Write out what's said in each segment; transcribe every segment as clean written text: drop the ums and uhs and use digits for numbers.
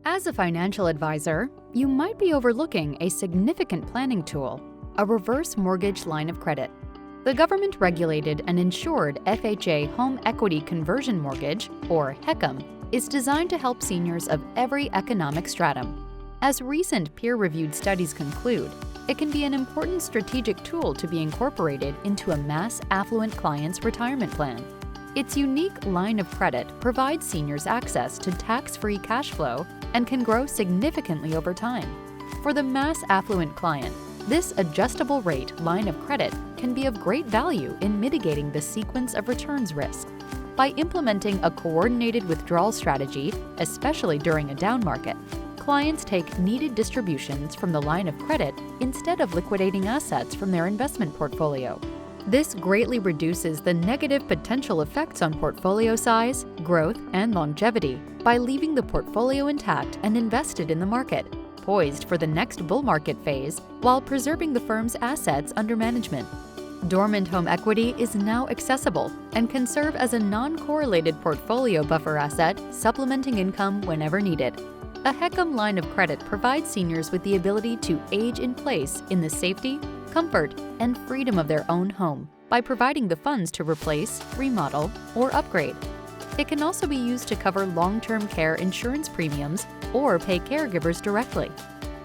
As a financial advisor, you might be overlooking a significant planning tool, a reverse mortgage line of credit. The government-regulated and insured FHA home equity conversion mortgage, or HECM, is designed to help seniors of every economic stratum. As recent peer-reviewed studies conclude, it can be an important strategic tool to be incorporated into a mass affluent client's retirement plan. Its unique line of credit provides seniors access to tax-free cash flow and can grow significantly over time. For the mass affluent client, this adjustable rate line of credit can be of great value in mitigating the sequence of returns risk. By implementing a coordinated withdrawal strategy, especially during a down market, clients take needed distributions from the line of credit instead of liquidating assets from their investment portfolio. This greatly reduces the negative potential effects on portfolio size, growth, and longevity by leaving the portfolio intact and invested in the market, poised for the next bull market phase while preserving the firm's assets under management. Dormant home equity is now accessible and can serve as a non-correlated portfolio buffer asset, supplementing income whenever needed. A HECM line of credit provides seniors with the ability to age in place in the safety, comfort, and freedom of their own home by providing the funds to replace, remodel, or upgrade. It can also be used to cover long-term care insurance premiums or pay caregivers directly.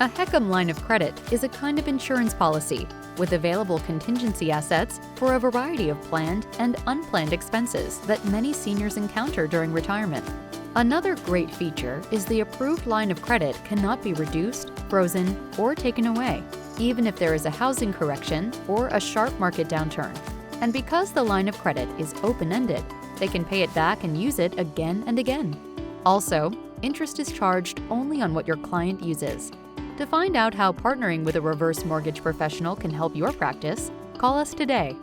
A HECM line of credit is a kind of insurance policy with available contingency assets for a variety of planned and unplanned expenses that many seniors encounter during retirement. Another great feature is the approved line of credit cannot be reduced, frozen, or taken away, even if there is a housing correction or a sharp market downturn. And because the line of credit is open-ended, they can pay it back and use it again and again. Also, interest is charged only on what your client uses. To find out how partnering with a reverse mortgage professional can help your practice, call us today.